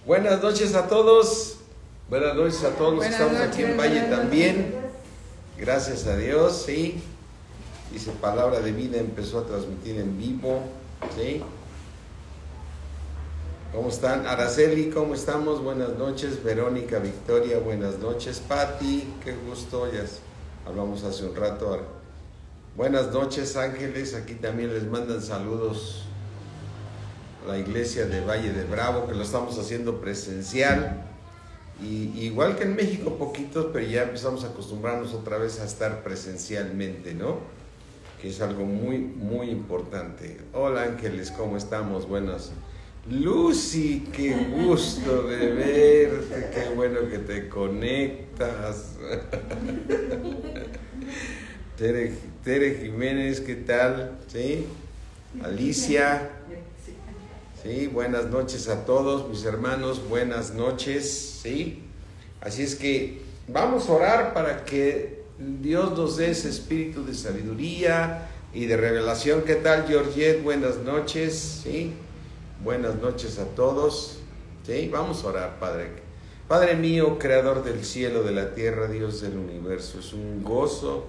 Buenas noches a todos. Buenas noches a todos los que estamos aquí en Valle también. Gracias a Dios, sí. Dice Palabra de Vida empezó a transmitir en vivo, sí. ¿Cómo están? Araceli, ¿cómo estamos? Buenas noches. Verónica, Victoria, buenas noches. Pati, qué gusto, ya hablamos hace un rato. Buenas noches, Ángeles. Aquí también les mandan saludos la iglesia de Valle de Bravo, que lo estamos haciendo presencial, y igual que en México poquitos, pero ya empezamos a acostumbrarnos otra vez a estar presencialmente, ¿no? Que es algo muy, muy importante. Hola Ángeles, ¿cómo estamos? Buenas. Lucy, qué gusto de verte, qué bueno que te conectas. Tere Jiménez, ¿qué tal? ¿Sí? Alicia. Sí, buenas noches a todos mis hermanos, buenas noches, ¿sí? Así es que vamos a orar para que Dios nos dé ese espíritu de sabiduría y de revelación. ¿Qué tal, Georgette? Buenas noches, ¿sí? Buenas noches a todos, ¿sí? Vamos a orar, Padre. Padre mío, creador del cielo, de la tierra, Dios del universo, es un gozo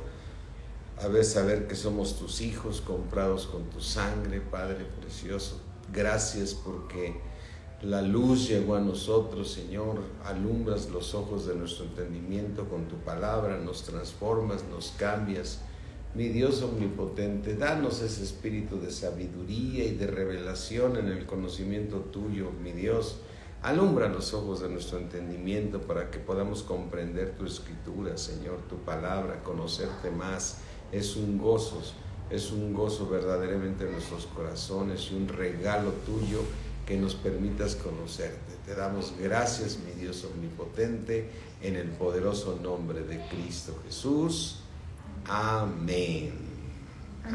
saber que somos tus hijos comprados con tu sangre, Padre precioso. Gracias porque la luz llegó a nosotros, Señor. Alumbras los ojos de nuestro entendimiento con tu palabra, nos transformas, nos cambias. Mi Dios omnipotente, danos ese espíritu de sabiduría y de revelación en el conocimiento tuyo, mi Dios. Alumbra los ojos de nuestro entendimiento para que podamos comprender tu escritura, Señor, tu palabra, conocerte más. Es un gozo verdaderamente en nuestros corazones y un regalo tuyo que nos permitas conocerte. Te damos gracias, mi Dios omnipotente, en el poderoso nombre de Cristo Jesús. Amén.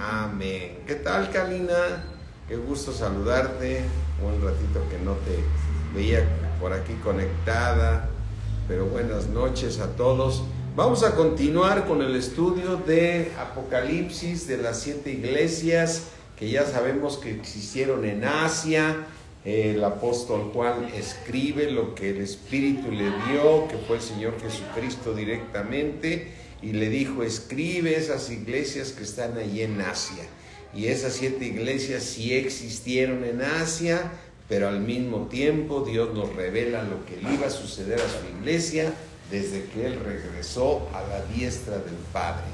Amén. ¿Qué tal, Kalina? Qué gusto saludarte. Un ratito que no te veía por aquí conectada, pero buenas noches a todos. Vamos a continuar con el estudio de Apocalipsis, de las 7 iglesias que ya sabemos que existieron en Asia. El apóstol Juan escribe lo que el Espíritu le dio, que fue el Señor Jesucristo directamente, y le dijo: escribe esas iglesias que están allí en Asia. Y esas 7 iglesias sí existieron en Asia, pero al mismo tiempo Dios nos revela lo que le iba a suceder a su iglesia desde que Él regresó a la diestra del Padre.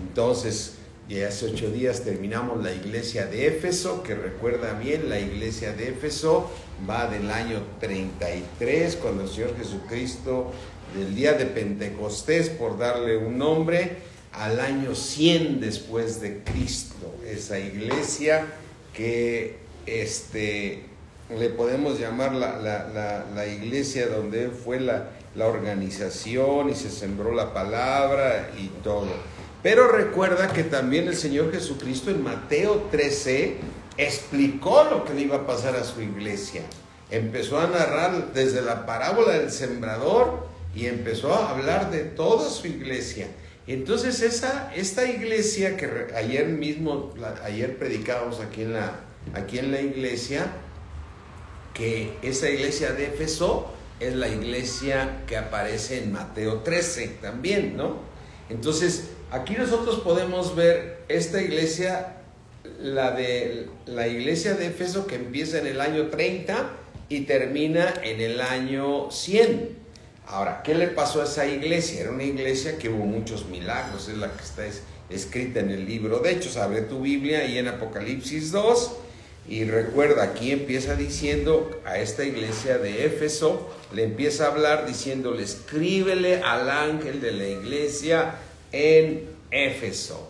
Entonces, ya hace 8 días terminamos la iglesia de Éfeso, que recuerda bien, la iglesia de Éfeso va del año 33, cuando el Señor Jesucristo, del día de Pentecostés, por darle un nombre, al año 100 después de Cristo. Esa iglesia que le podemos llamar la iglesia donde fue la organización y se sembró la palabra y todo. Pero recuerda que también el Señor Jesucristo en Mateo 13 explicó lo que le iba a pasar a su iglesia. Empezó a narrar desde la parábola del sembrador y empezó a hablar de toda su iglesia. Entonces esta iglesia que ayer predicábamos aquí en la iglesia, que esa iglesia de Éfeso es la iglesia que aparece en Mateo 13 también, ¿no? Entonces, aquí nosotros podemos ver esta iglesia, la iglesia de Éfeso, que empieza en el año 30 y termina en el año 100. Ahora, ¿qué le pasó a esa iglesia? Era una iglesia que hubo muchos milagros, es la que está escrita en el libro de Hechos. Abre tu Biblia y en Apocalipsis 2. Y recuerda, aquí empieza diciendo a esta iglesia de Éfeso, le empieza a hablar diciéndole: escríbele al ángel de la iglesia en Éfeso.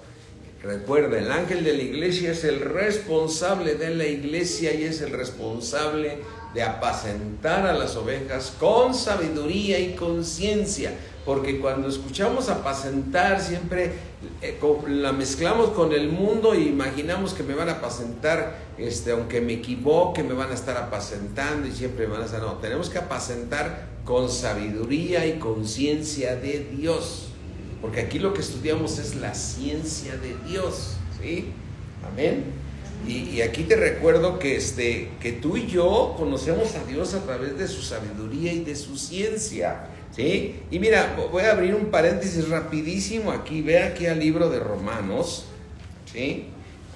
Recuerda, el ángel de la iglesia es el responsable de la iglesia y es el responsable de apacentar a las ovejas con sabiduría y con ciencia, porque cuando escuchamos apacentar siempre la mezclamos con el mundo y imaginamos que me van a apacentar, aunque me equivoque, me van a estar apacentando y siempre me van a estar. No, tenemos que apacentar con sabiduría y con ciencia de Dios, porque aquí lo que estudiamos es la ciencia de Dios, ¿sí? Amén. Y aquí te recuerdo que tú y yo conocemos a Dios a través de su sabiduría y de su ciencia, ¿sí? Y mira, voy a abrir un paréntesis rapidísimo aquí. Ve aquí al libro de Romanos, ¿sí?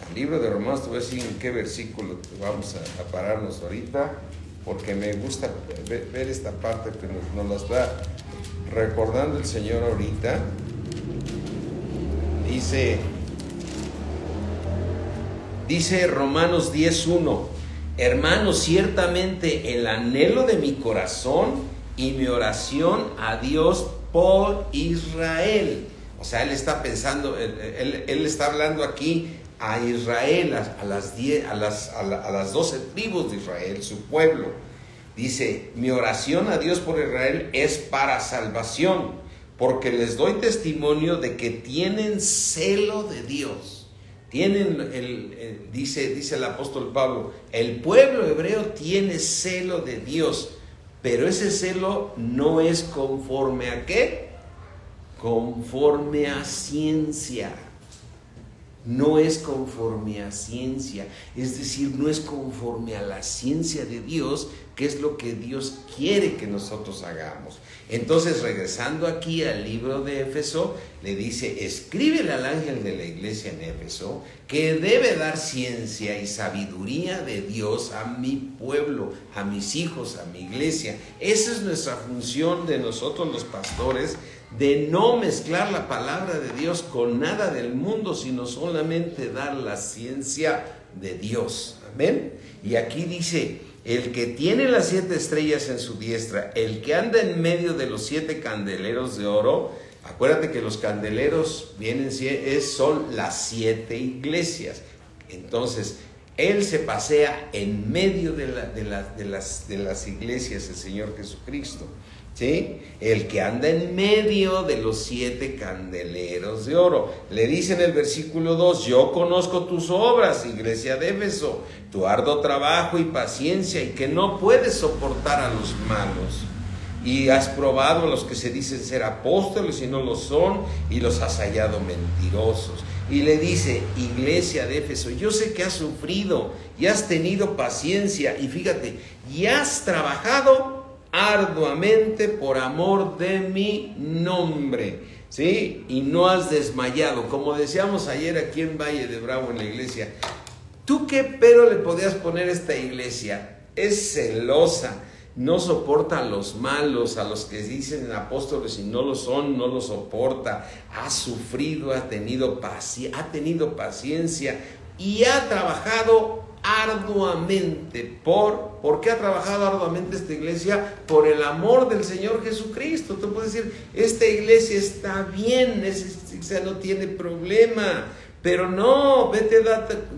Al libro de Romanos, te voy a decir en qué versículo vamos a pararnos ahorita, porque me gusta ver esta parte que nos la está recordando el Señor ahorita. Dice Romanos 10:1: hermanos, ciertamente el anhelo de mi corazón y mi oración a Dios por Israel. O sea, él está pensando, él está hablando aquí a Israel, a las 12 tribus de Israel, su pueblo. Dice: mi oración a Dios por Israel es para salvación, porque les doy testimonio de que tienen celo de Dios. Dice el apóstol Pablo, el pueblo hebreo tiene celo de Dios, pero ese celo no es conforme a ¿qué? Conforme a ciencia. No es conforme a ciencia, es decir, no es conforme a la ciencia de Dios, que es lo que Dios quiere que nosotros hagamos. Entonces, regresando aquí al libro de Éfeso, le dice: escríbele al ángel de la iglesia en Éfeso que debe dar ciencia y sabiduría de Dios a mi pueblo, a mis hijos, a mi iglesia. Esa es nuestra función de nosotros los pastores, de no mezclar la palabra de Dios con nada del mundo, sino solamente dar la ciencia de Dios. Amén. Y aquí dice: el que tiene las 7 estrellas en su diestra, el que anda en medio de los 7 candeleros de oro. Acuérdate que los candeleros son las 7 iglesias. Entonces, él se pasea en medio de las iglesias, el Señor Jesucristo, ¿sí? El que anda en medio de los 7 candeleros de oro. Le dice en el versículo 2: yo conozco tus obras, iglesia de Éfeso, tu arduo trabajo y paciencia, y que no puedes soportar a los malos. Y has probado a los que se dicen ser apóstoles y no lo son, y los has hallado mentirosos. Y le dice: iglesia de Éfeso, yo sé que has sufrido y has tenido paciencia, y fíjate, y has trabajado arduamente por amor de mi nombre, ¿sí? Y no has desmayado. Como decíamos ayer aquí en Valle de Bravo, en la iglesia, ¿tú qué pero le podías poner a esta iglesia? Es celosa, no soporta a los malos, a los que dicen apóstoles y no lo son, no lo soporta. Ha sufrido, ha tenido paciencia y ha trabajado arduamente. ¿Por qué ha trabajado arduamente esta iglesia? Por el amor del Señor Jesucristo. Tú puedes decir: esta iglesia está bien, esa no tiene problema. Pero no,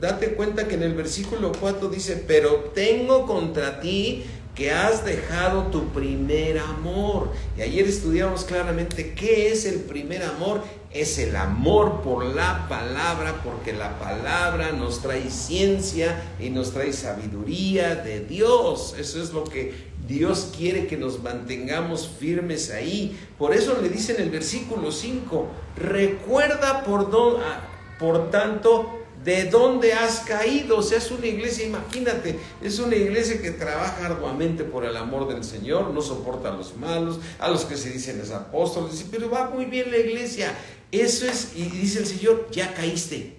date cuenta que en el versículo 4 dice: pero tengo contra ti que has dejado tu primer amor. Y ayer estudiamos claramente qué es el primer amor. Es el amor por la palabra, porque la palabra nos trae ciencia y nos trae sabiduría de Dios. Eso es lo que Dios quiere, que nos mantengamos firmes ahí. Por eso le dice en el versículo 5: recuerda por tanto de dónde has caído. O sea, es una iglesia, imagínate, es una iglesia que trabaja arduamente por el amor del Señor, no soporta a los malos, a los que se dicen es apóstoles. Dice: pero va muy bien la iglesia. Eso es, y dice el Señor: ya caíste.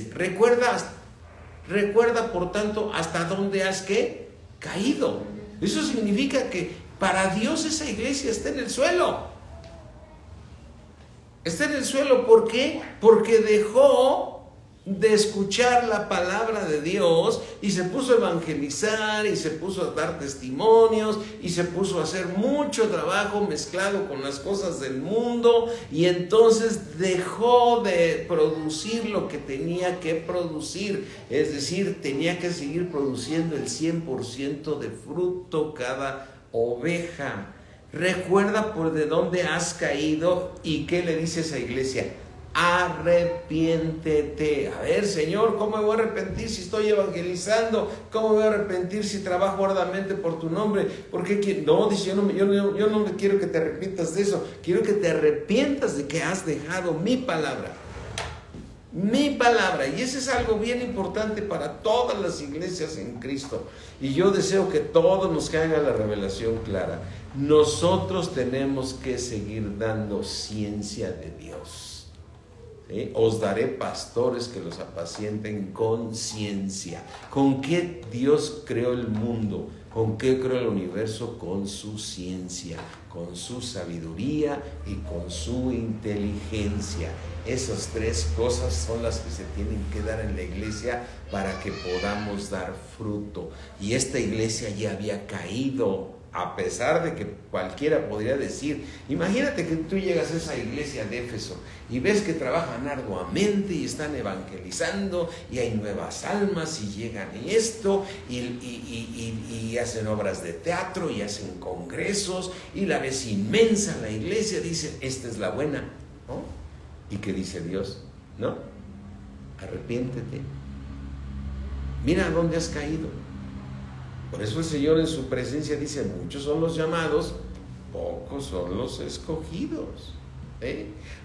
Recuerda por tanto hasta dónde has caído. Eso significa que para Dios esa iglesia está en el suelo. Está en el suelo. ¿Por qué? Porque dejó de escuchar la palabra de Dios y se puso a evangelizar y se puso a dar testimonios y se puso a hacer mucho trabajo mezclado con las cosas del mundo, y entonces dejó de producir lo que tenía que producir. Es decir, tenía que seguir produciendo el 100% de fruto cada oveja. Recuerda por de dónde has caído. ¿Y qué le dice esa iglesia? Arrepiéntete. A ver, Señor, ¿cómo me voy a arrepentir si estoy evangelizando? ¿Cómo me voy a arrepentir si trabajo arduamente por tu nombre? Porque no, dice, yo no quiero que te arrepientas de eso. Quiero que te arrepientas de que has dejado mi palabra. Mi palabra. Y eso es algo bien importante para todas las iglesias en Cristo. Y yo deseo que todos nos caiga la revelación clara. Nosotros tenemos que seguir dando ciencia de Dios. ¿Sí? Os daré pastores que los apacienten con ciencia. ¿Con qué Dios creó el mundo? ¿Con qué creó el universo? Con su ciencia, con su sabiduría y con su inteligencia. Esas tres cosas son las que se tienen que dar en la iglesia para que podamos dar fruto. Y esta iglesia ya había caído, a pesar de que cualquiera podría decir, imagínate que tú llegas a esa iglesia de Éfeso y ves que trabajan arduamente y están evangelizando y hay nuevas almas y llegan y esto y hacen obras de teatro y hacen congresos y la ves inmensa la iglesia, dice, esta es la buena, ¿no? ¿Y qué dice Dios? ¿No? Arrepiéntete. Mira a dónde has caído. Por eso el Señor en su presencia dice, muchos son los llamados, pocos son los escogidos.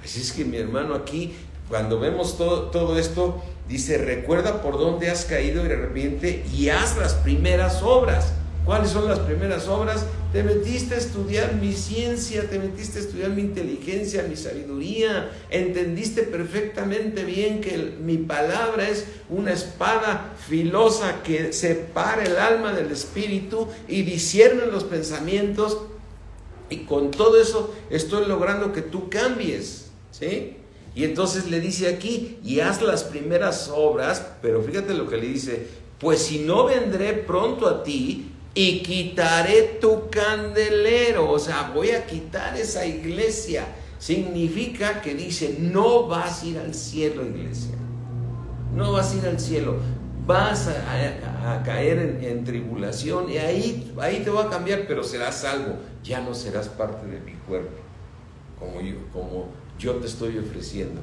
Así es que mi hermano aquí, cuando vemos todo esto, dice, recuerda por dónde has caído y arrepiente y haz las primeras obras. ¿Cuáles son las primeras obras? Te metiste a estudiar mi ciencia, te metiste a estudiar mi inteligencia, mi sabiduría, entendiste perfectamente bien que mi palabra es una espada filosa que separa el alma del espíritu y discierne los pensamientos, y con todo eso estoy logrando que tú cambies, ¿sí? Y entonces le dice aquí, y haz las primeras obras, pero fíjate lo que le dice, pues si no vendré pronto a ti, y quitaré tu candelero. O sea, voy a quitar esa iglesia. Significa que dice, no vas a ir al cielo, iglesia. No vas a ir al cielo. Vas a caer en tribulación y ahí te va a cambiar, pero serás salvo. Ya no serás parte de mi cuerpo, como yo te estoy ofreciendo.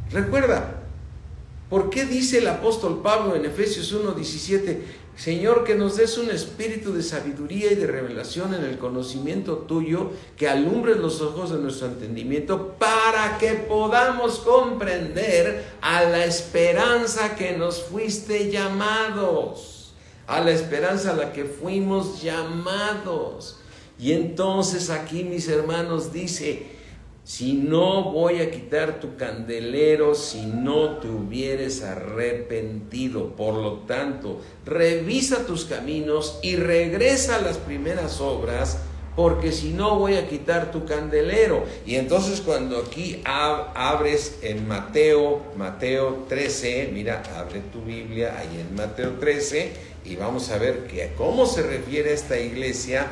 Recuerda, ¿por qué dice el apóstol Pablo en Efesios 1:17? Señor, que nos des un espíritu de sabiduría y de revelación en el conocimiento tuyo, que alumbres los ojos de nuestro entendimiento para que podamos comprender a la esperanza que nos fuiste llamados, a la esperanza a la que fuimos llamados. Y entonces aquí, mis hermanos, dice, si no voy a quitar tu candelero, si no te hubieres arrepentido. Por lo tanto, revisa tus caminos y regresa a las primeras obras, porque si no voy a quitar tu candelero. Y entonces cuando aquí abres en Mateo 13, mira, abre tu Biblia ahí en Mateo 13 y vamos a ver cómo se refiere a esta iglesia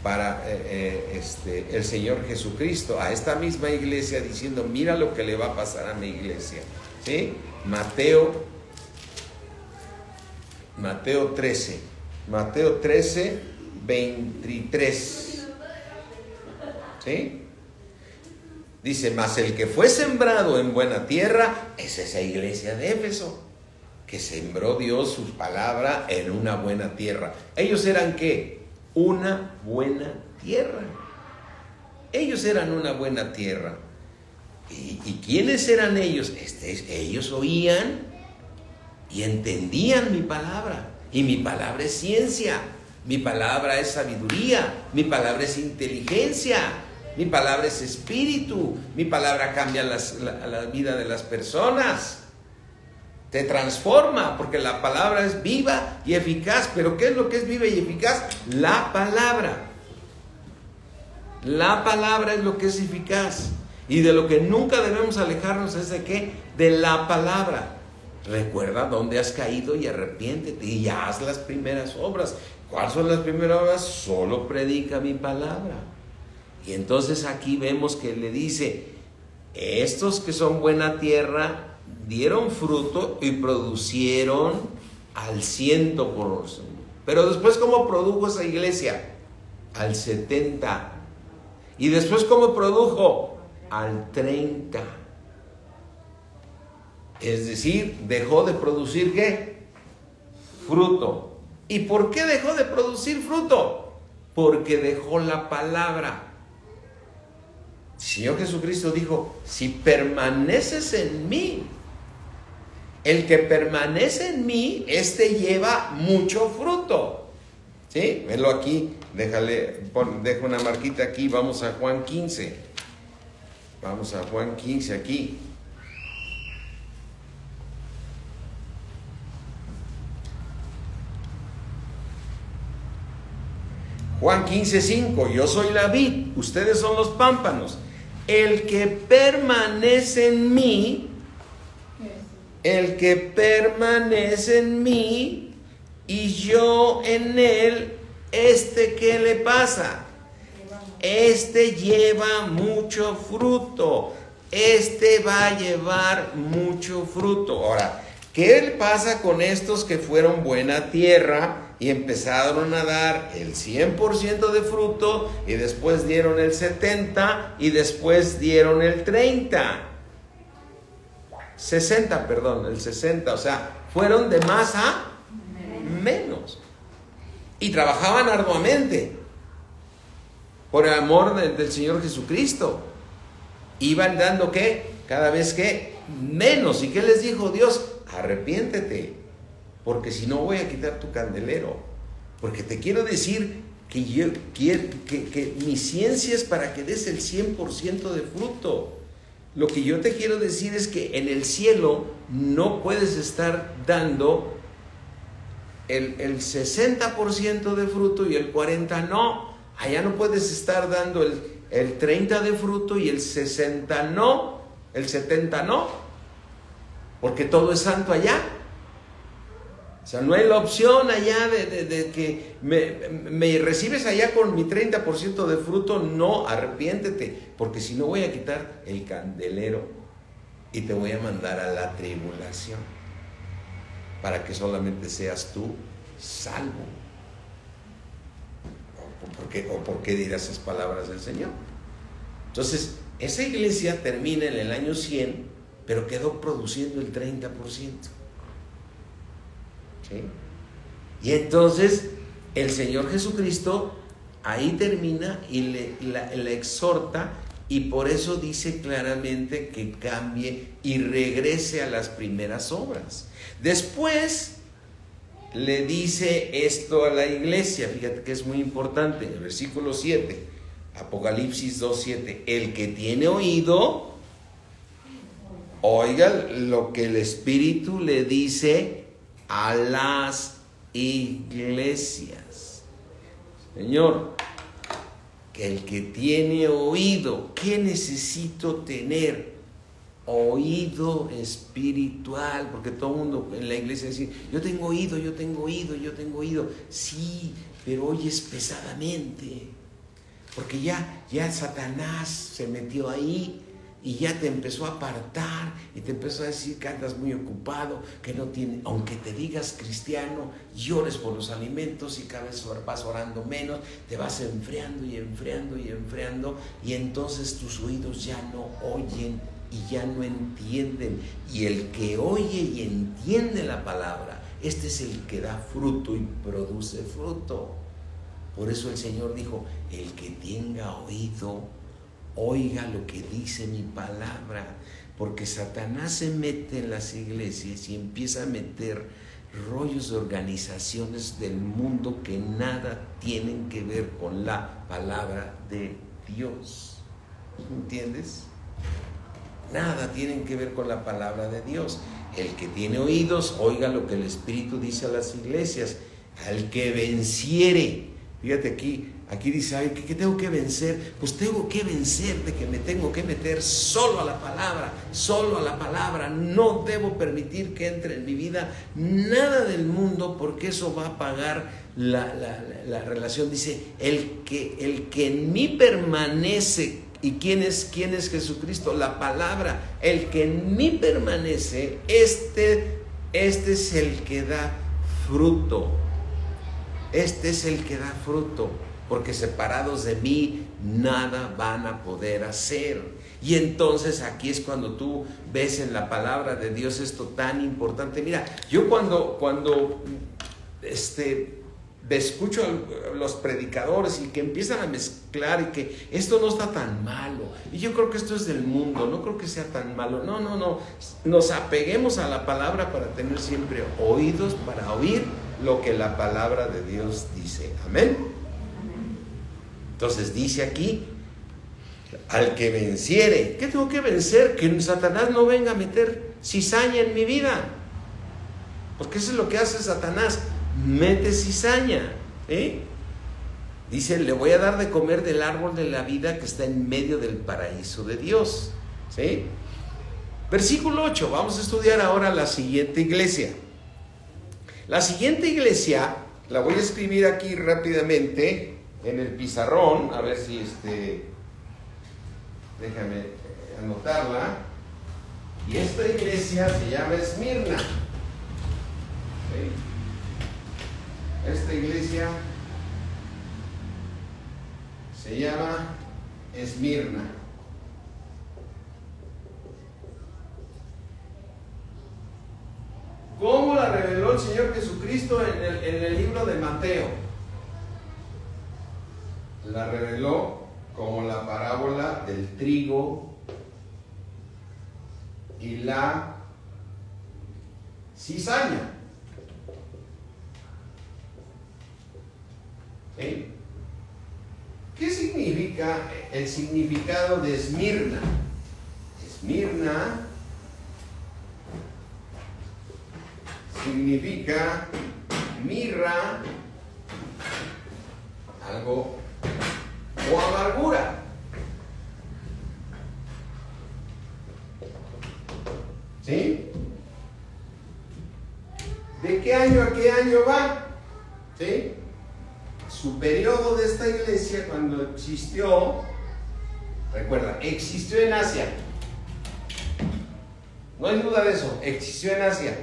para el Señor Jesucristo, a esta misma iglesia, diciendo, mira lo que le va a pasar a mi iglesia, ¿sí? Mateo 13, 23, ¿sí? Dice, mas el que fue sembrado en buena tierra, es esa iglesia de Éfeso, que sembró Dios su palabra en una buena tierra. ¿Ellos eran qué? Una buena tierra. Ellos eran una buena tierra. ¿Y quiénes eran ellos? Ellos oían y entendían mi palabra. Y mi palabra es ciencia, mi palabra es sabiduría, mi palabra es inteligencia, mi palabra es espíritu, mi palabra cambia la vida de las personas. Te transforma, porque la palabra es viva y eficaz. ¿Pero qué es lo que es viva y eficaz? La palabra. La palabra es lo que es eficaz. Y de lo que nunca debemos alejarnos es de ¿qué? De la palabra. Recuerda dónde has caído y arrepiéntete y haz las primeras obras. ¿Cuáles son las primeras obras? Solo predica mi palabra. Y entonces aquí vemos que le dice, estos que son buena tierra dieron fruto y producieron al 100%. Pero después, ¿cómo produjo esa iglesia? Al 70%. Y después, ¿cómo produjo? Al 30%. Es decir, dejó de producir ¿qué? Fruto. ¿Y por qué dejó de producir fruto? Porque dejó la palabra. El Señor Jesucristo dijo, si permaneces en mí El que permanece en mí, este lleva mucho fruto. ¿Sí? Velo aquí, dejo una marquita aquí, vamos a Juan 15. Vamos a Juan 15 aquí. Juan 15:5, yo soy la vid, ustedes son los pámpanos. El que permanece en mí, y yo en él, ¿qué le pasa? Este lleva mucho fruto. Este va a llevar mucho fruto. Ahora, ¿qué pasa con estos que fueron buena tierra y empezaron a dar el 100% de fruto y después dieron el 70% y después dieron el 60%? O sea, fueron de más a menos. Y trabajaban arduamente por el amor del Señor Jesucristo. Iban dando ¿qué? Cada vez que menos. ¿Y qué les dijo Dios? Arrepiéntete, porque si no voy a quitar tu candelero. Porque te quiero decir que yo quiero que mi ciencia es para que des el 100% de fruto. Lo que yo te quiero decir es que en el cielo no puedes estar dando el 60% de fruto y el 40% no. Allá no puedes estar dando el 30% de fruto y el 60% no, el 70% no, porque todo es santo allá. O sea, no hay la opción allá de que me recibes allá con mi 30% de fruto. No, arrepiéntete, porque si no voy a quitar el candelero y te voy a mandar a la tribulación para que solamente seas tú salvo. ¿Por qué dirás esas palabras del Señor? Entonces, esa iglesia termina en el año 100, pero quedó produciendo el 30%. ¿Sí? Y entonces el Señor Jesucristo ahí termina y le exhorta, y por eso dice claramente que cambie y regrese a las primeras obras. Después le dice esto a la iglesia, fíjate que es muy importante, el versículo 7, Apocalipsis 2:7, el que tiene oído, oiga lo que el Espíritu le dice a las iglesias. Señor, que el que tiene oído, ¿qué necesito tener? Oído espiritual, porque todo el mundo en la iglesia dice, yo tengo oído. Sí, pero oyes pesadamente, porque ya Satanás se metió ahí y ya te empezó a apartar y te empezó a decir que andas muy ocupado, que no tiene, aunque te digas cristiano, llores por los alimentos y cada vez vas orando menos, te vas enfriando, y entonces tus oídos ya no oyen y ya no entienden. Y el que oye y entiende la palabra, este es el que da fruto y produce fruto. Por eso el Señor dijo, el que tenga oído, oiga lo que dice mi palabra, porque Satanás se mete en las iglesias y empieza a meter rollos de organizaciones del mundo que nada tienen que ver con la palabra de Dios. ¿Entiendes? Nada tienen que ver con la palabra de Dios. El que tiene oídos, oiga lo que el Espíritu dice a las iglesias. Al que venciere, fíjate aquí dice, ay, ¿qué tengo que vencer? Pues tengo que vencer de que me tengo que meter solo a la palabra, no debo permitir que entre en mi vida nada del mundo, porque eso va a apagar la relación. Dice, el que en mí permanece. ¿Y quién es Jesucristo? La palabra. El que en mí permanece, este es el que da fruto. Este es el que da fruto, porque separados de mí nada van a poder hacer. Y entonces aquí es cuando tú ves en la palabra de Dios esto tan importante. Mira, yo cuando escucho a los predicadores y que empiezan a mezclar y que esto no está tan malo, y yo creo que esto es del mundo, no creo que sea tan malo. No, nos apeguemos a la palabra para tener siempre oídos para oír lo que la palabra de Dios dice. Amén. Entonces dice aquí, al que venciere. ¿Qué tengo que vencer? Que Satanás no venga a meter cizaña en mi vida, porque eso es lo que hace Satanás, mete cizaña, dice, le voy a dar de comer del árbol de la vida que está en medio del paraíso de Dios, ¿sí? Versículo 8, vamos a estudiar ahora la siguiente iglesia. La siguiente iglesia la voy a escribir aquí rápidamente en el pizarrón, a ver si déjame anotarla. Y esta iglesia se llama Esmirna. ¿Sí? Esta iglesia se llama Esmirna. ¿Cómo la reveló el Señor Jesucristo en el libro de Mateo? La reveló como la parábola del trigo y la cizaña. ¿Sí? ¿Qué significa el significado de Esmirna? Esmirna significa mirra, algo, o amargura. ¿Sí? ¿De qué año a qué año va? ¿Sí? Su periodo de esta iglesia, cuando existió, recuerda, existió en Asia. No hay duda de eso, existió en Asia.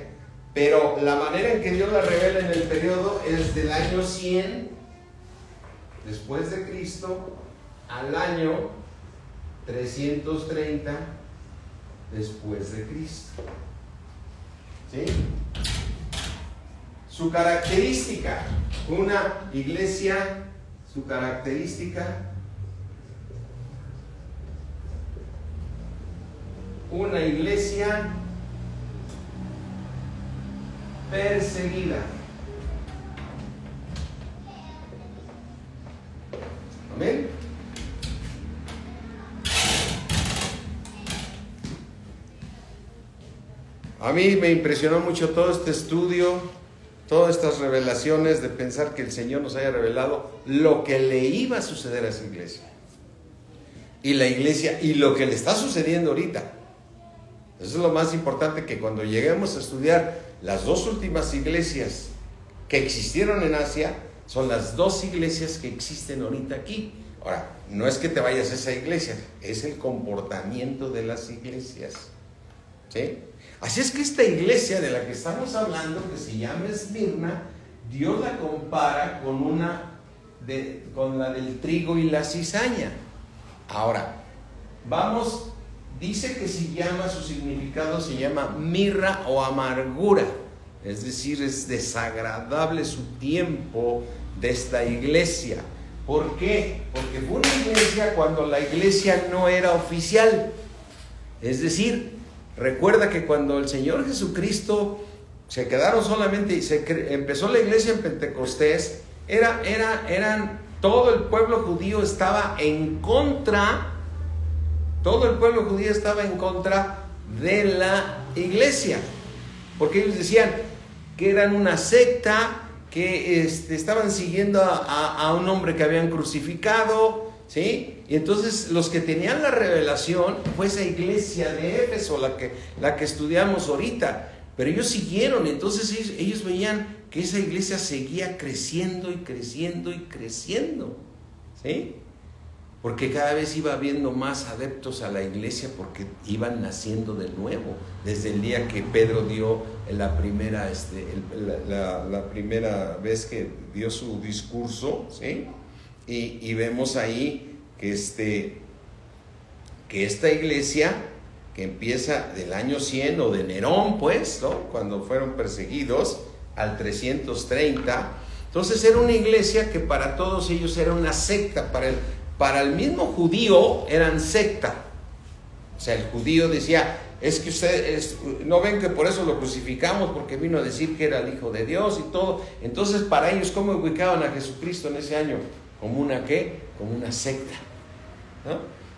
Pero la manera en que Dios la revela en el periodo es del año 100 después de Cristo al año 330 después de Cristo. ¿Sí? Su característica, una iglesia, su característica, una iglesia perseguida. Amén. A mí me impresionó mucho todo este estudio, todas estas revelaciones, de pensar que el Señor nos haya revelado lo que le iba a suceder a esa iglesia. Y la iglesia, y lo que le está sucediendo ahorita. Eso es lo más importante, que cuando lleguemos a estudiar las dos últimas iglesias que existieron en Asia, son las dos iglesias que existen ahorita aquí. Ahora, no es que te vayas a esa iglesia, es el comportamiento de las iglesias. ¿Sí? Así es que esta iglesia de la que estamos hablando, que se llama Esmirna, Dios la compara con la del trigo y la cizaña. Ahora, vamos, dice que su significado se llama mirra o amargura, es decir, es desagradable su tiempo de esta iglesia. ¿Por qué? Porque fue una iglesia cuando la iglesia no era oficial. Es decir, recuerda que cuando el Señor Jesucristo se quedaron solamente, empezó la iglesia en Pentecostés, todo el pueblo judío estaba en contra. Todo el pueblo judío estaba en contra de la iglesia, porque ellos decían que eran una secta, que estaban siguiendo a un hombre que habían crucificado, ¿sí? Y entonces los que tenían la revelación fue esa iglesia de Éfeso, la que estudiamos ahorita, pero ellos siguieron. Entonces ellos veían que esa iglesia seguía creciendo y creciendo y creciendo, ¿sí? Porque cada vez iba habiendo más adeptos a la iglesia, porque iban naciendo de nuevo, desde el día que Pedro dio la primera vez que dio su discurso, ¿sí? Y vemos ahí que esta iglesia, que empieza del año 100 o de Nerón, pues, ¿no? Cuando fueron perseguidos, al 330, Entonces era una iglesia que para todos ellos era una secta, para el mismo judío eran secta. O sea, el judío decía, es que ustedes no ven que por eso lo crucificamos, porque vino a decir que era el Hijo de Dios y todo. Entonces para ellos, ¿cómo ubicaban a Jesucristo en ese año? ¿Como una qué? Como una secta,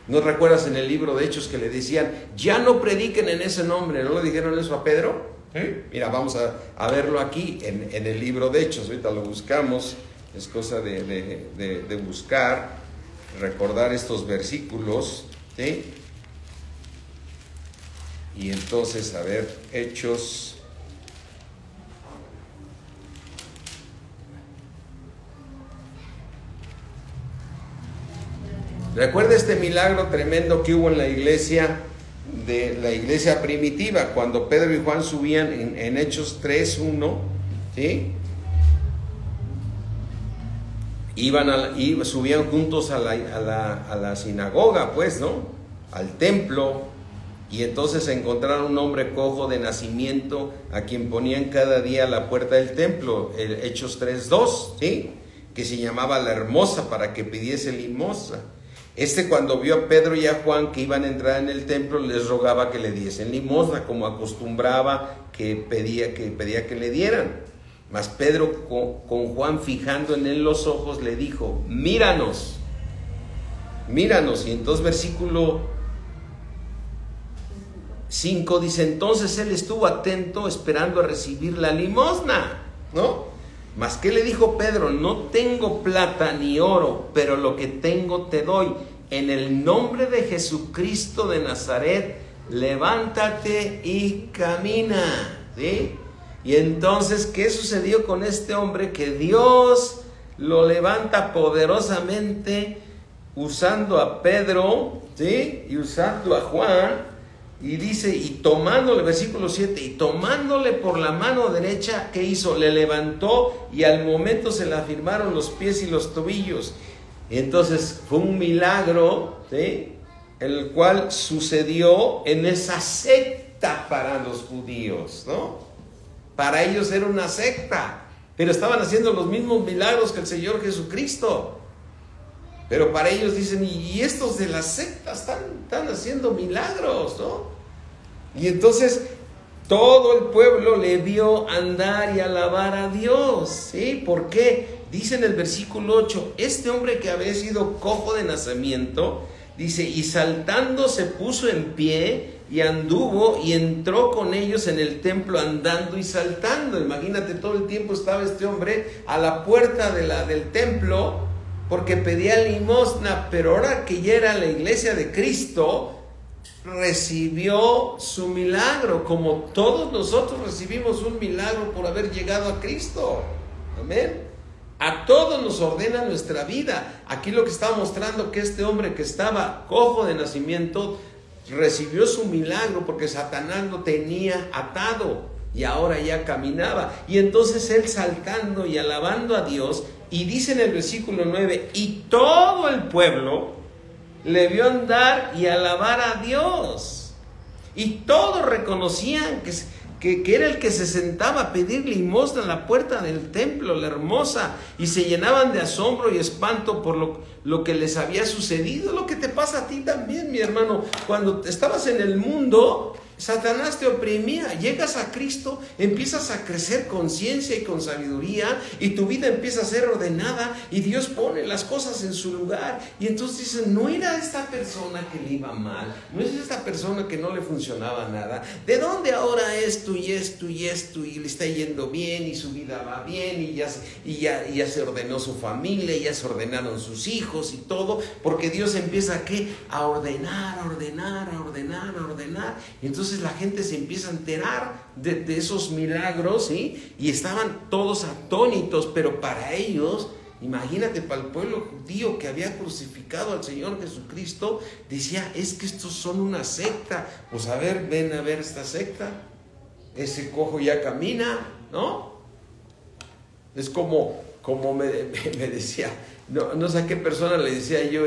¿no recuerdas en el libro de Hechos que le decían, ya no prediquen en ese nombre? ¿No le dijeron eso a Pedro? ¿Sí? Mira, vamos a verlo aquí en el libro de Hechos. Ahorita lo buscamos, es cosa de buscar, recordar estos versículos, ¿sí? Y entonces, a ver, Hechos. Recuerda este milagro tremendo que hubo en la iglesia, de la iglesia primitiva, cuando Pedro y Juan subían en Hechos 3:1, ¿sí? Subían juntos a la sinagoga, pues, ¿no? Al templo. Y entonces encontraron un hombre cojo de nacimiento a quien ponían cada día a la puerta del templo, Hechos 3:2, ¿sí? Que se llamaba la Hermosa, para que pidiese limosna. Cuando vio a Pedro y a Juan que iban a entrar en el templo, les rogaba que le diesen limosna, como acostumbraba, que pedía que le dieran. Mas Pedro, con Juan fijando en él los ojos, le dijo, míranos. Y entonces versículo 5 dice, entonces él estuvo atento esperando a recibir la limosna, ¿no? Mas ¿qué le dijo Pedro? No tengo plata ni oro, pero lo que tengo te doy. En el nombre de Jesucristo de Nazaret, levántate y camina, ¿sí? Y entonces, ¿qué sucedió con este hombre? Que Dios lo levanta poderosamente usando a Pedro, ¿sí? Y usando a Juan. Y dice, y tomándole, versículo 7, y tomándole por la mano derecha, ¿qué hizo? Le levantó y al momento se le afirmaron los pies y los tobillos. Y entonces fue un milagro, ¿sí? El cual sucedió en esa secta para los judíos, ¿no? Para ellos era una secta, pero estaban haciendo los mismos milagros que el Señor Jesucristo. Pero para ellos dicen, y estos de la secta están haciendo milagros, ¿no? Y entonces todo el pueblo le vio andar y alabar a Dios, ¿sí? ¿Por qué? Dice en el versículo 8, este hombre que había sido cojo de nacimiento, dice, y saltando se puso en pie y anduvo y entró con ellos en el templo andando y saltando. Imagínate, todo el tiempo estaba este hombre a la puerta del templo, porque pedía limosna, pero ahora que ya era la iglesia de Cristo, recibió su milagro, como todos nosotros recibimos un milagro por haber llegado a Cristo. Amén. A todos nos ordena nuestra vida. Aquí lo que está mostrando que este hombre que estaba cojo de nacimiento recibió su milagro porque Satanás lo tenía atado y ahora ya caminaba. Y entonces él saltando y alabando a Dios. Y dice en el versículo 9, y todo el pueblo le vio andar y alabar a Dios. Y todos reconocían que era el que se sentaba a pedir limosna en la puerta del templo, la Hermosa. Y se llenaban de asombro y espanto por lo que les había sucedido. Lo que te pasa a ti también, mi hermano. Cuando estabas en el mundo, Satanás te oprimía. Llegas a Cristo, empiezas a crecer con ciencia y con sabiduría, y tu vida empieza a ser ordenada, y Dios pone las cosas en su lugar. Y entonces dicen, no era esta persona que le iba mal, no es esta persona que no le funcionaba nada. ¿De dónde ahora esto y esto y esto? Y le está yendo bien, y su vida va bien, y ya se ordenó su familia, y ya se ordenaron sus hijos y todo, porque Dios empieza a ordenar. Y entonces la gente se empieza a enterar de esos milagros, ¿sí? Y estaban todos atónitos, pero para ellos, imagínate, para el pueblo judío que había crucificado al Señor Jesucristo, decía, es que estos son una secta. Pues a ver, ven a ver esta secta. Ese cojo ya camina, ¿no? Es como me decía, no sé a qué persona le decía yo,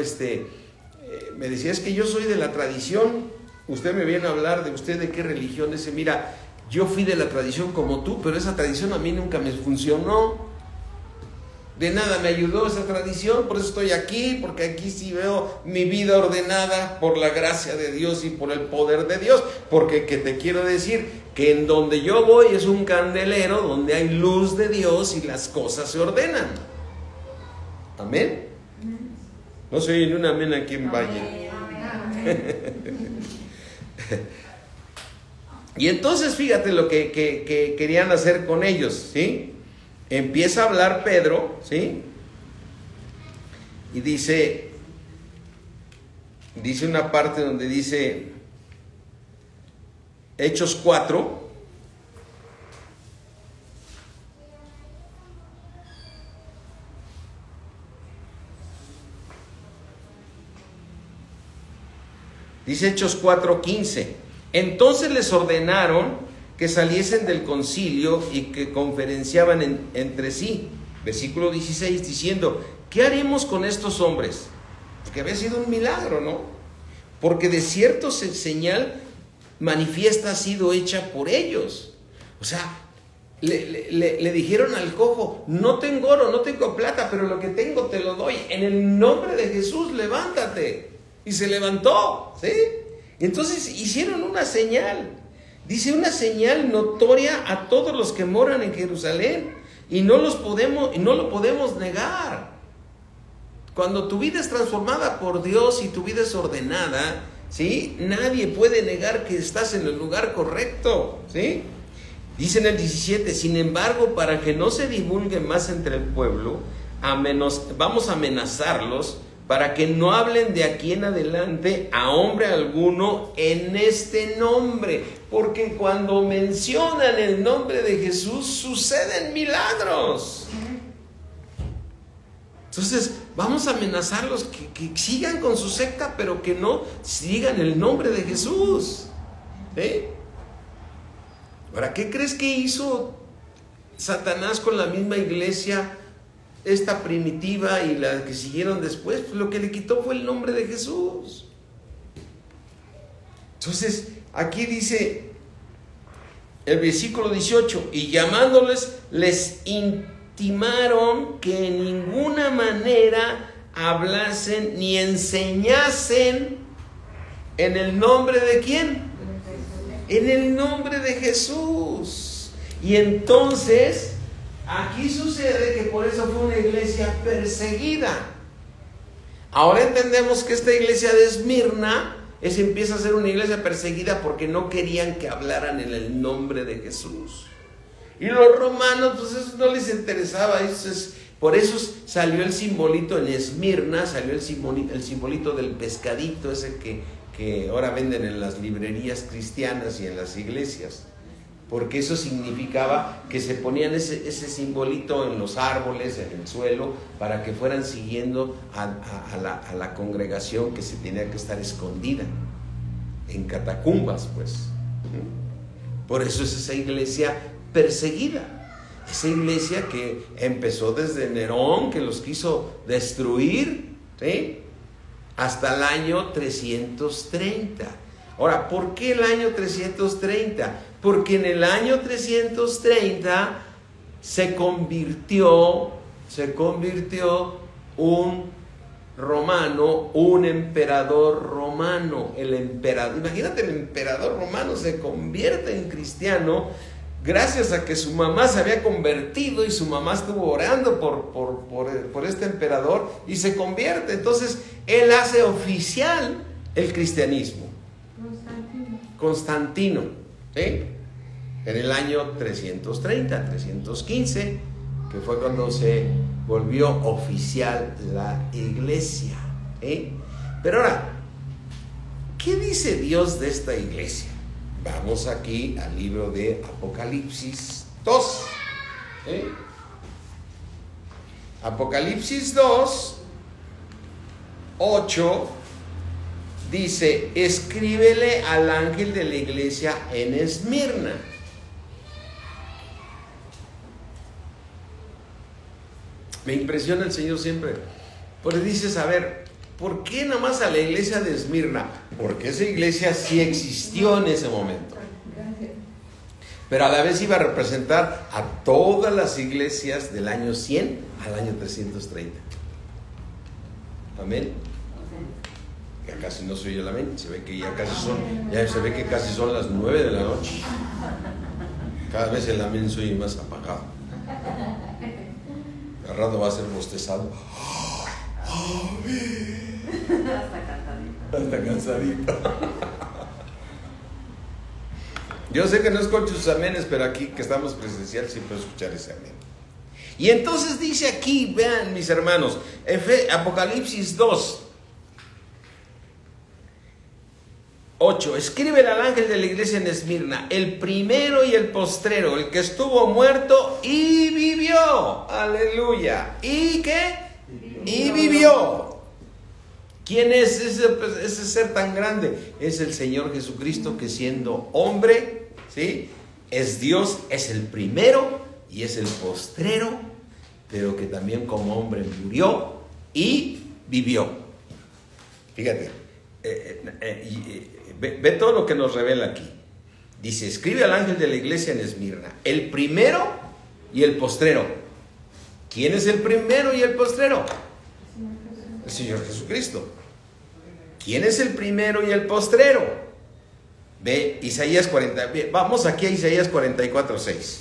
me decía, es que yo soy de la tradición. Usted me viene a hablar de usted de qué religión. Dice, mira, yo fui de la tradición como tú, pero esa tradición a mí nunca me funcionó. De nada me ayudó esa tradición, por eso estoy aquí, porque aquí sí veo mi vida ordenada por la gracia de Dios y por el poder de Dios. Porque que te quiero decir que en donde yo voy es un candelero donde hay luz de Dios y las cosas se ordenan. Amén. No se oye ni un amén aquí en Valle. Y entonces fíjate lo que querían hacer con ellos, ¿sí? Empieza a hablar Pedro, ¿sí? Y dice una parte donde dice Hechos 4. Dice Hechos 4:15. Entonces les ordenaron que saliesen del concilio y que conferenciaban entre sí. Versículo 16, diciendo: ¿qué haremos con estos hombres? Porque había sido un milagro, ¿no? Porque de cierto señal manifiesta ha sido hecha por ellos. O sea, le dijeron al cojo: no tengo oro, no tengo plata, pero lo que tengo te lo doy. En el nombre de Jesús, levántate. Y se levantó, ¿sí? Entonces hicieron una señal. Dice: una señal notoria a todos los que moran en Jerusalén, y no lo podemos negar. Cuando tu vida es transformada por Dios y tu vida es ordenada, ¿sí? Nadie puede negar que estás en el lugar correcto, ¿sí? Dice en el 17: sin embargo, para que no se divulgue más entre el pueblo, vamos a amenazarlos, para que no hablen de aquí en adelante a hombre alguno en este nombre, porque cuando mencionan el nombre de Jesús suceden milagros. Entonces vamos a amenazarlos que sigan con su secta, pero que no sigan el nombre de Jesús. Ahora, ¿qué crees que hizo Satanás con la misma iglesia, esta primitiva y la que siguieron después? Pues lo que le quitó fue el nombre de Jesús. Entonces aquí dice el versículo 18: y llamándoles les intimaron que en ninguna manera hablasen ni enseñasen en el nombre de ¿quién? En el nombre de Jesús. Y entonces aquí sucede que por eso fue una iglesia perseguida. Ahora entendemos que esta iglesia de Esmirna empieza a ser una iglesia perseguida porque no querían que hablaran en el nombre de Jesús. Y los romanos, pues eso no les interesaba. Por eso salió el simbolito en Esmirna, salió el simbolito del pescadito ese que ahora venden en las librerías cristianas y en las iglesias. Porque eso significaba que se ponían ese simbolito en los árboles, en el suelo, para que fueran siguiendo a la congregación que se tenía que estar escondida, en catacumbas, pues. Por eso es esa iglesia perseguida, esa iglesia que empezó desde Nerón, que los quiso destruir, ¿sí? Hasta el año 330. Ahora, ¿por qué el año 330? Porque en el año 330 se convirtió un romano, un emperador romano. Imagínate, el emperador romano se convierte en cristiano gracias a que su mamá se había convertido y su mamá estuvo orando por este emperador y se convierte. Entonces él hace oficial el cristianismo. Constantino, ¿sí? En el año 330, 315, que fue cuando se volvió oficial la iglesia, ¿sí? Pero ahora, ¿qué dice Dios de esta iglesia? Vamos aquí al libro de Apocalipsis 2, ¿sí? Apocalipsis 2, 8, dice: escríbele al ángel de la iglesia en Esmirna. Me impresiona el Señor siempre, porque dices: a ver, ¿por qué nada más a la iglesia de Esmirna? Porque esa iglesia sí existió en ese momento. pero a la vez iba a representar a todas las iglesias del año 100 al año 330. Amén. Ya casi no se oye el amén, se ve que casi son las 9 de la noche. Cada vez el amén se oye más apagado. Al rato va a ser bostezado. Hasta cansadito. Yo sé que no escucho sus amenes, pero aquí que estamos presencial sí puedo escuchar ese amén. Y entonces dice aquí, vean mis hermanos, Apocalipsis 2:8, escríbele al ángel de la iglesia en Esmirna, el primero y el postrero, el que estuvo muerto y vivió. Aleluya. ¿Y qué? Y vivió. ¿Quién es ese ser tan grande? Es el Señor Jesucristo, que siendo hombre, ¿sí?, es Dios, es el primero y es el postrero, pero que también como hombre murió y vivió. Fíjate, ve todo lo que nos revela aquí. Dice, escribe al ángel de la iglesia en Esmirna, el primero y el postrero. ¿Quién es el primero y el postrero? El Señor Jesucristo. ¿Quién es el primero y el postrero? Ve Isaías 40. Vamos aquí a Isaías 44:6.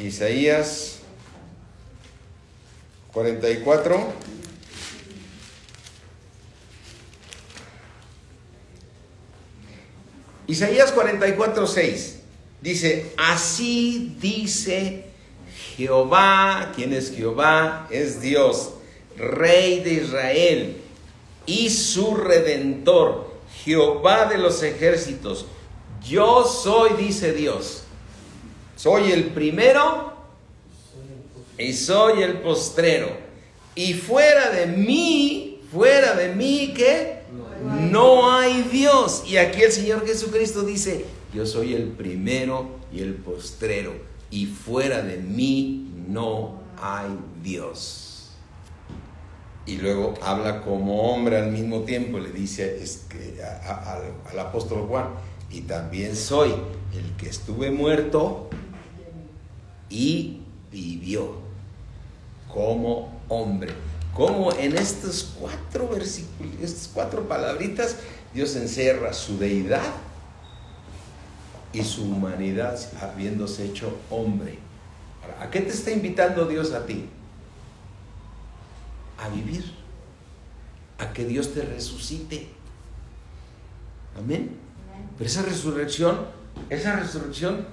Isaías 44. Isaías 44:6 dice, así dice Jehová. ¿Quién es Jehová? Es Dios, Rey de Israel y su Redentor, Jehová de los ejércitos. Yo soy, dice Dios, soy el primero y soy el postrero, y fuera de mí, ¿qué? No hay Dios. Y aquí el Señor Jesucristo dice, yo soy el primero y el postrero, y fuera de mí no hay Dios. Y luego habla como hombre al mismo tiempo, le dice al apóstol Juan, y también soy el que estuve muerto y vivió como hombre. Como en estos 4 versículos, estas 4 palabritas, Dios encerra su deidad y su humanidad, habiéndose hecho hombre. Ahora, ¿a qué te está invitando Dios a ti? A vivir, a que Dios te resucite. Amén. Pero esa resurrección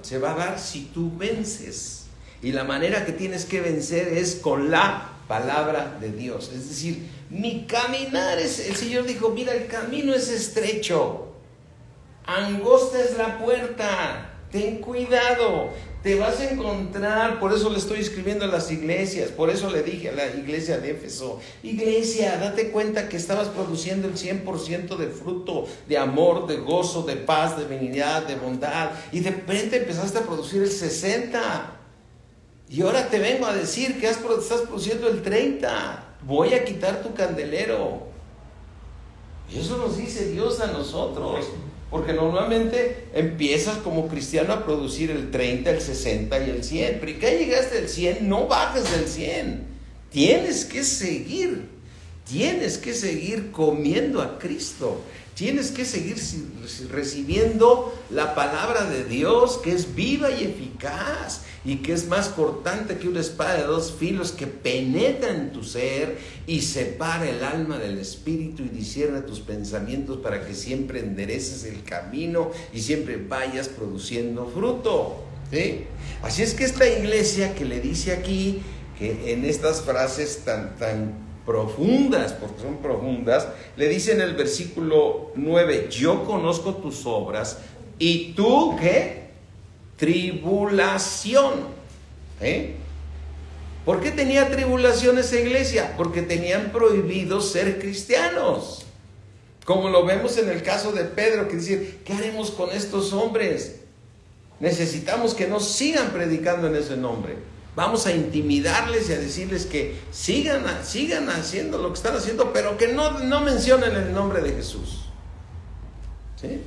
se va a dar si tú vences. Y la manera que tienes que vencer es con la palabra de Dios. Es decir, mi caminar el Señor dijo, mira, el camino es estrecho, angosta es la puerta, ten cuidado, te vas a encontrar. Por eso le estoy escribiendo a las iglesias, por eso le dije a la iglesia de Éfeso, iglesia, date cuenta que estabas produciendo el 100% de fruto, de amor, de gozo, de paz, de benignidad, de bondad, y de repente empezaste a producir el 60%. Y ahora te vengo a decir que estás produciendo el 30%. Voy a quitar tu candelero. Y eso nos dice Dios a nosotros. Porque normalmente empiezas como cristiano a producir el 30, el 60 y el 100. Pero ya llegaste al 100, no bajes del 100. Tienes que seguir comiendo a Cristo. Tienes que seguir recibiendo la palabra de Dios, que es viva y eficaz, y que es más cortante que una espada de 2 filos, que penetra en tu ser y separa el alma del espíritu y discierne tus pensamientos, para que siempre endereces el camino y siempre vayas produciendo fruto, ¿sí? Así es que esta iglesia que le dice aquí, que en estas frases tan profundas, porque son profundas, le dice en el versículo 9, yo conozco tus obras y tú, ¿qué? Tribulación. ¿Por qué tenía tribulación esa iglesia? Porque tenían prohibido ser cristianos. Como lo vemos en el caso de Pedro, que dice, ¿qué haremos con estos hombres? Necesitamos que nos sigan predicando en ese nombre. vamos a intimidarles y a decirles que sigan haciendo lo que están haciendo, pero que no mencionen el nombre de Jesús. ¿Sí?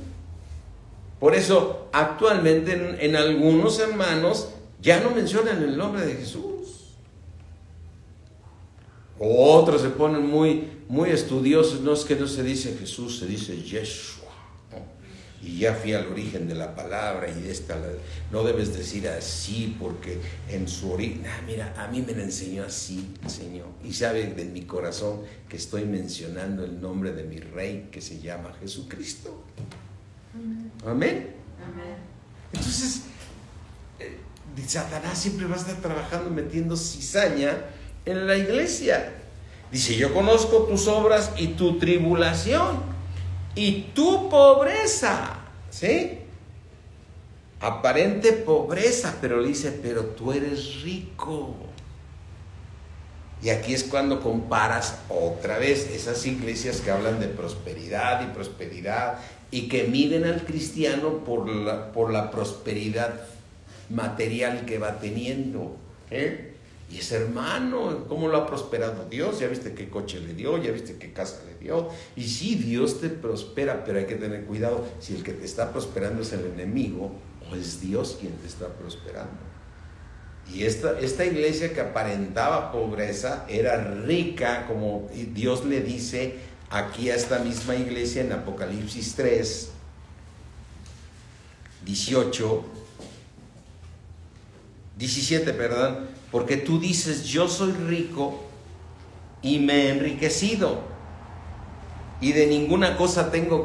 Por eso, actualmente en algunos hermanos ya no mencionan el nombre de Jesús. O otros se ponen muy estudiosos. No, es que no se dice Jesús, se dice Yeshua, ¿no? Y ya fui al origen de la palabra y no debes decir así porque en su origen, mira, a mí me la enseñó así el Señor. Y sabe de mi corazón que estoy mencionando el nombre de mi Rey que se llama Jesucristo. Amén. Amén. Entonces, Satanás siempre va a estar trabajando, metiendo cizaña en la iglesia. Dice: yo conozco tus obras y tu tribulación y tu pobreza, ¿sí? Aparente pobreza, pero le dice: pero tú eres rico. Y aquí es cuando comparas otra vez esas iglesias que hablan de prosperidad y que miden al cristiano por la prosperidad material que va teniendo, ¿eh? Y ese hermano, ¿cómo lo ha prosperado Dios? Ya viste qué coche le dio, ya viste qué casa le dio. Y sí, Dios te prospera, pero hay que tener cuidado. Si el que te está prosperando es el enemigo, o es Dios quien te está prosperando. Y esta iglesia que aparentaba pobreza era rica, como Dios le dice aquí a esta misma iglesia en Apocalipsis 3, 17, porque tú dices: yo soy rico y me he enriquecido y de ninguna cosa tengo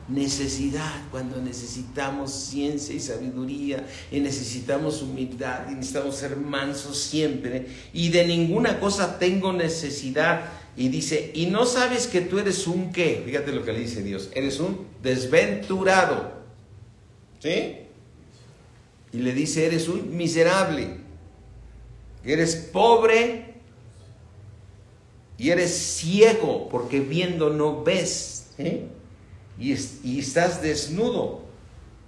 necesidad, cuando necesitamos ciencia y sabiduría y necesitamos humildad y necesitamos ser mansos siempre, y de ninguna cosa tengo necesidad. Y dice: y no sabes que tú eres un ¿qué? Fíjate lo que le dice Dios: eres un desventurado, ¿sí? Y le dice: eres un miserable, eres pobre y eres ciego, porque viendo no ves, ¿sí? Y estás desnudo.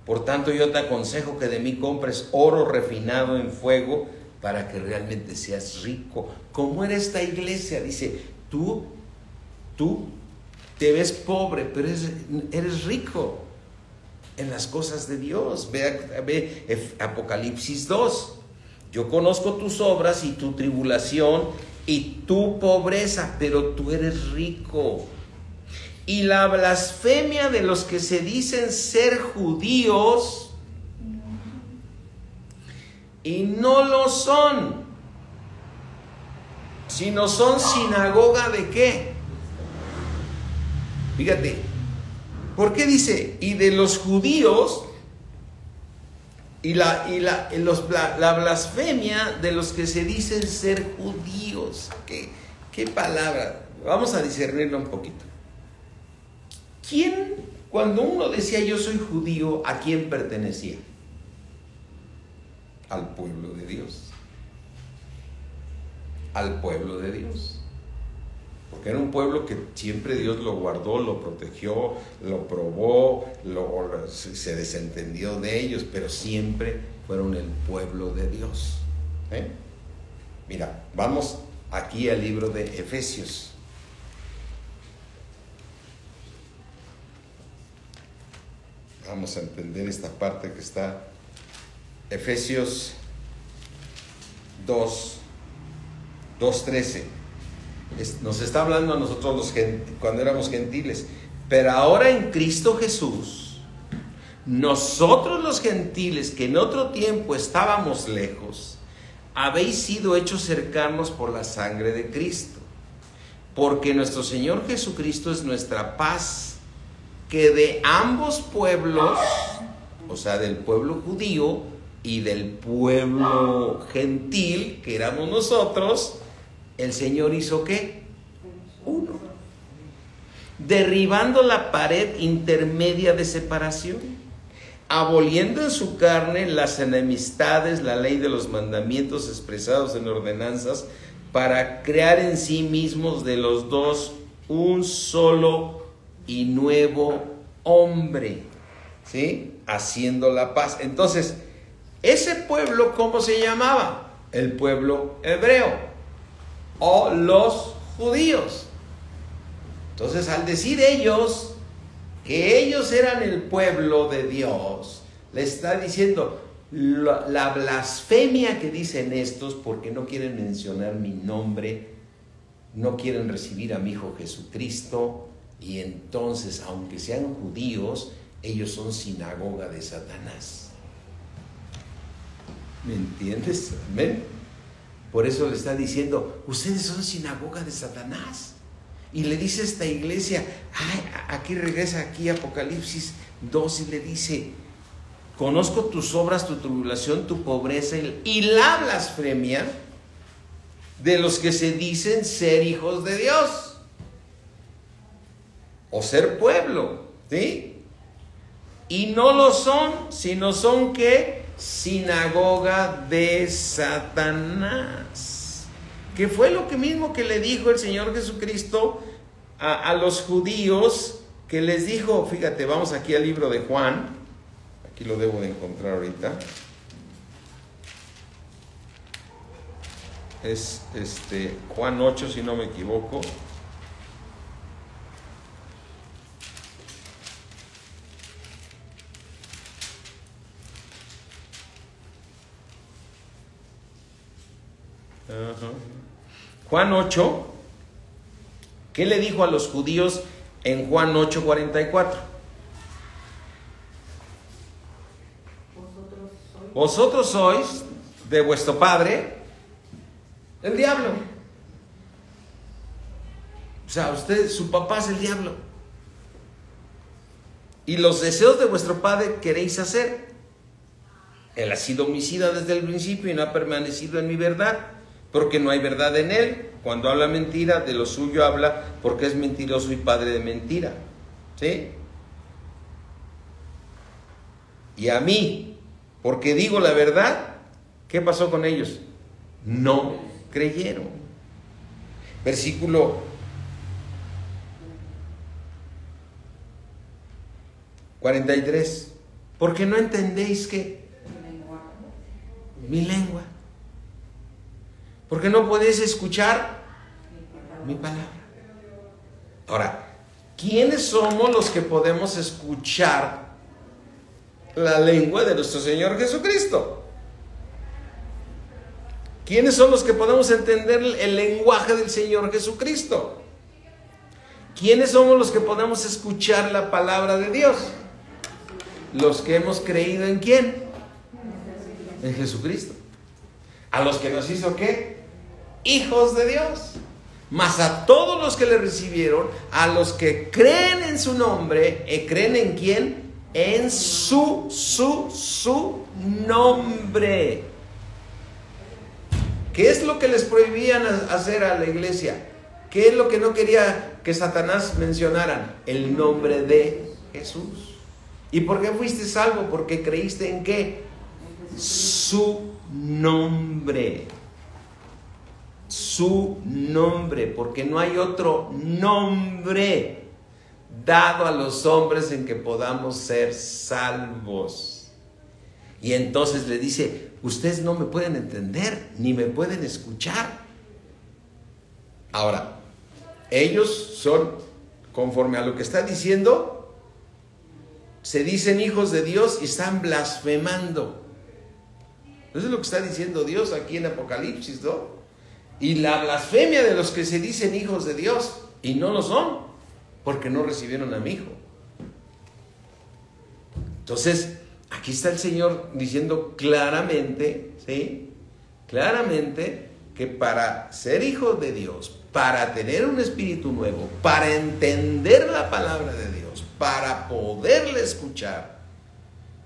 Por tanto, yo te aconsejo que de mí compres oro refinado en fuego para que realmente seas rico. ¿Cómo era esta iglesia? Dice: tú te ves pobre, pero eres rico en las cosas de Dios. Ve Apocalipsis 2. Yo conozco tus obras y tu tribulación y tu pobreza, pero tú eres rico. Y la blasfemia de los que se dicen ser judíos y no lo son, sino son sinagoga ¿de qué? Fíjate, ¿por qué dice? Y de los judíos, y la blasfemia de los que se dicen ser judíos. ¿Qué palabra? Vamos a discernirla un poquito. ¿Quién, cuando uno decía yo soy judío, a quién pertenecía? Al pueblo de Dios. Al pueblo de Dios. Porque era un pueblo que siempre Dios lo guardó, lo protegió, lo probó, se desentendió de ellos, pero siempre fueron el pueblo de Dios. Mira, vamos aquí al libro de Efesios. Vamos a entender esta parte que está Efesios 2:13. Nos está hablando a nosotros cuando éramos gentiles. Pero ahora en Cristo Jesús, nosotros los gentiles que en otro tiempo estábamos lejos, habéis sido hechos cercanos por la sangre de Cristo. Porque nuestro Señor Jesucristo es nuestra paz, que de ambos pueblos, o sea, del pueblo judío y del pueblo gentil, que éramos nosotros, el Señor hizo ¿qué? Uno. Derribando la pared intermedia de separación, aboliendo en su carne las enemistades, la ley de los mandamientos expresados en ordenanzas, para crear en sí mismos de los dos un solo y nuevo hombre, ¿sí? Haciendo la paz. Entonces, ese pueblo, ¿cómo se llamaba? el pueblo hebreo o los judíos. Entonces, al decir ellos que ellos eran el pueblo de Dios, le está diciendo la blasfemia que dicen estos porque no quieren mencionar mi nombre, no quieren recibir a mi Hijo Jesucristo, y entonces, aunque sean judíos, ellos son sinagoga de Satanás. ¿Me entiendes? Amén. Por eso le está diciendo, ustedes son sinagoga de Satanás. Y le dice a esta iglesia, aquí regresa aquí Apocalipsis 2 y le dice, conozco tus obras, tu tribulación, tu pobreza y la blasfemia de los que se dicen ser hijos de Dios o ser pueblo, ¿sí? Y no lo son, sino son ¿qué? Sinagoga de Satanás. Que fue lo que mismo que le dijo el Señor Jesucristo a los judíos, que les dijo, fíjate, vamos aquí al libro de Juan, aquí lo debo de encontrar ahorita, es Juan 8 si no me equivoco. Juan 8, ¿qué le dijo a los judíos en Juan 8:44? Vosotros sois de vuestro padre el diablo. O sea, usted, su papá es el diablo. Y los deseos de vuestro padre queréis hacer. Él ha sido homicida desde el principio y no ha permanecido en mi verdad, porque no hay verdad en él. Cuando habla mentira, de lo suyo habla, porque es mentiroso y padre de mentira. ¿Sí? Y a mí, porque digo la verdad, ¿qué pasó con ellos? No creyeron. Versículo 43. Porque no entendéis que mi lengua. Porque no podéis escuchar mi palabra. Ahora, ¿quiénes somos los que podemos escuchar la lengua de nuestro Señor Jesucristo? ¿Quiénes son los que podemos entender el lenguaje del Señor Jesucristo? ¿Quiénes somos los que podemos escuchar la palabra de Dios? Los que hemos creído en ¿quién? En Jesucristo. A los que nos hizo ¿qué? Hijos de Dios. Mas a todos los que le recibieron, a los que creen en su nombre, ¿creen en quién? En su nombre. ¿Qué es lo que les prohibían hacer a la iglesia? ¿Qué es lo que no quería que Satanás mencionaran? El nombre de Jesús. ¿Y por qué fuiste salvo? Porque creíste en ¿qué? Su nombre. Su nombre, porque no hay otro nombre dado a los hombres en que podamos ser salvos. Y entonces le dice, ustedes no me pueden entender, ni me pueden escuchar. Ahora, ellos son, conforme a lo que está diciendo, se dicen hijos de Dios y están blasfemando. Eso es lo que está diciendo Dios aquí en Apocalipsis, ¿no? Y la blasfemia de los que se dicen hijos de Dios y no lo son, porque no recibieron a mi Hijo. Entonces, aquí está el Señor diciendo claramente, ¿sí? Claramente que para ser hijo de Dios, para tener un espíritu nuevo, para entender la palabra de Dios, para poderla escuchar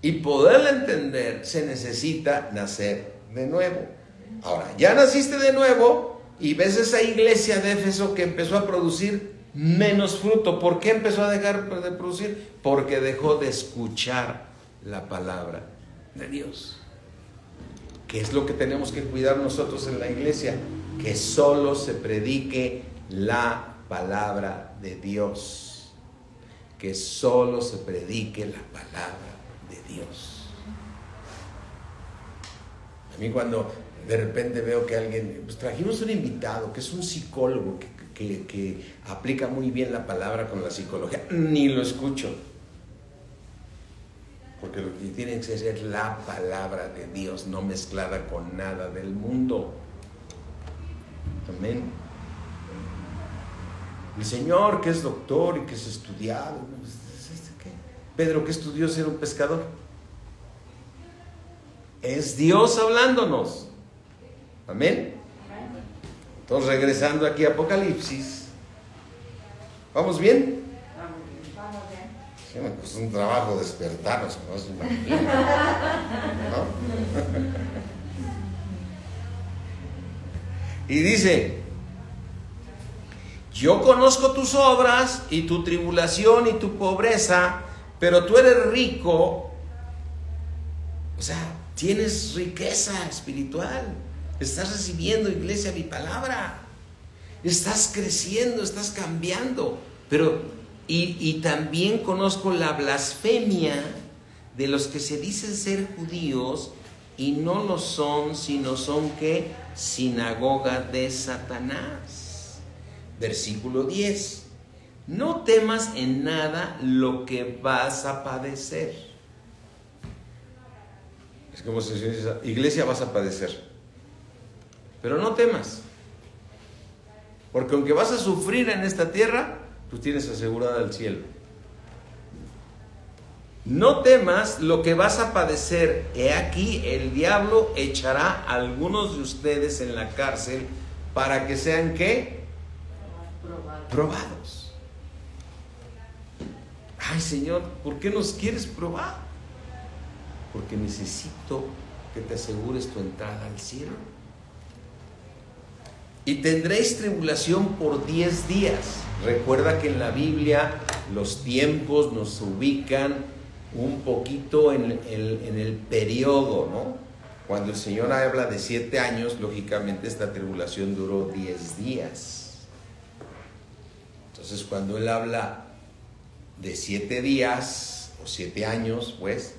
y poderla entender, se necesita nacer de nuevo. Ahora, ya naciste de nuevo y ves esa iglesia de Éfeso que empezó a producir menos fruto. ¿Por qué empezó a dejar de producir? Porque dejó de escuchar la palabra de Dios. ¿Qué es lo que tenemos que cuidar nosotros en la iglesia? Que solo se predique la palabra de Dios. Que solo se predique la palabra de Dios. A mí cuando de repente veo que alguien, pues trajimos un invitado que es un psicólogo que aplica muy bien la palabra con la psicología, ni lo escucho. Porque lo que tiene que ser es la palabra de Dios, no mezclada con nada del mundo. Amén. El Señor, que es doctor y que es estudiado. ¿Qué? Pedro, que estudió ser un pescador. Es Dios hablándonos. Amén. Entonces, regresando aquí a Apocalipsis. ¿Vamos bien? Sí, pues es un trabajo despertarnos, ¿no? Se imagina, ¿no? Y dice: yo conozco tus obras y tu tribulación y tu pobreza, pero tú eres rico. O sea, tienes riqueza espiritual. Estás recibiendo, iglesia, mi palabra. Estás creciendo, estás cambiando. Pero y también conozco la blasfemia de los que se dicen ser judíos y no lo son, sino son ¿qué? Sinagoga de Satanás. Versículo 10. No temas en nada lo que vas a padecer. Es como si se dice: iglesia, vas a padecer. Pero no temas. Porque aunque vas a sufrir en esta tierra, tú tienes asegurada el cielo. No temas lo que vas a padecer. He aquí, el diablo echará a algunos de ustedes en la cárcel para que sean ¿qué? Probados. Ay, Señor, ¿por qué nos quieres probar? Porque necesito que te asegures tu entrada al cielo. Y tendréis tribulación por 10 días. Recuerda que en la Biblia los tiempos nos ubican un poquito en el periodo, ¿no? Cuando el Señor habla de 7 años, lógicamente esta tribulación duró 10 días. Entonces, cuando Él habla de 7 días o 7 años, pues,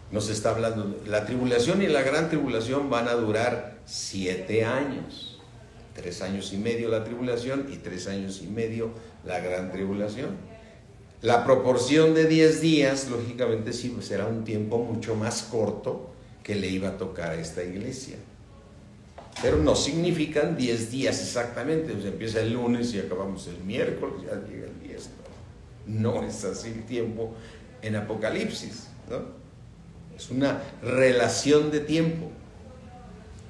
nos está hablando, la tribulación y la gran tribulación van a durar 7 años. 3 años y medio la tribulación y 3 años y medio la gran tribulación. La proporción de 10 días, lógicamente, sí será un tiempo mucho más corto que le iba a tocar a esta iglesia. Pero no significan 10 días exactamente. O sea, empieza el lunes y acabamos el miércoles, ya llega el viernes. No es así el tiempo en Apocalipsis, ¿no? Es una relación de tiempo.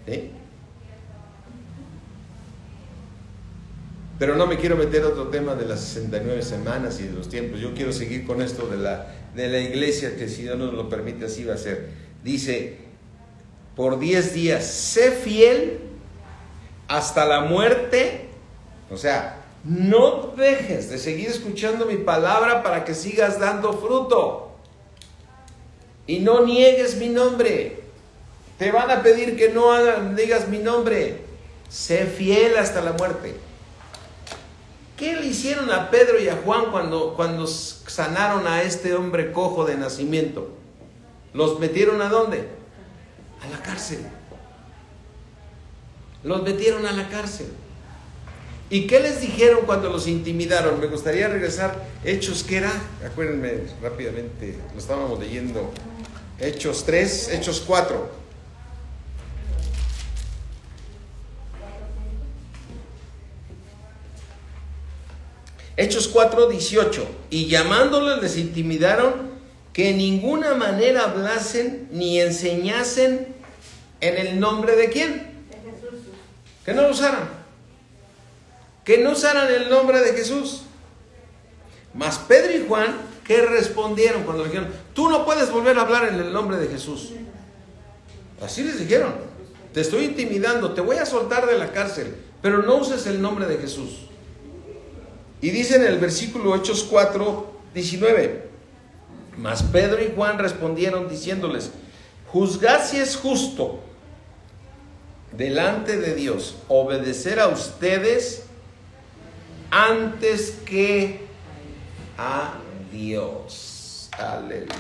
¿Sí? Pero no me quiero meter a otro tema de las 69 semanas y de los tiempos. Yo quiero seguir con esto de la iglesia, que si Dios nos lo permite así va a ser. Dice: por 10 días, sé fiel hasta la muerte. O sea, no dejes de seguir escuchando mi palabra para que sigas dando fruto. Y no niegues mi nombre. Te van a pedir que no digas mi nombre. Sé fiel hasta la muerte. ¿Qué le hicieron a Pedro y a Juan cuando sanaron a este hombre cojo de nacimiento? ¿Los metieron a dónde? A la cárcel. Los metieron a la cárcel. ¿Y qué les dijeron cuando los intimidaron? Me gustaría regresar. Hechos, ¿qué era? Acuérdenme rápidamente, lo estábamos leyendo. Hechos 3, Hechos 4. Hechos 4, 18. Y llamándoles les intimidaron que en ninguna manera hablasen ni enseñasen en el nombre de ¿quién? De Jesús. Que no lo usaran. Que no usaran el nombre de Jesús. Mas Pedro y Juan, ¿qué respondieron cuando le dijeron: tú no puedes volver a hablar en el nombre de Jesús? Así les dijeron: te estoy intimidando, te voy a soltar de la cárcel, pero no uses el nombre de Jesús. Y dice en el versículo Hechos 4, 19: mas Pedro y Juan respondieron diciéndoles: juzgad si es justo delante de Dios obedecer a ustedes antes que a Dios. Aleluya.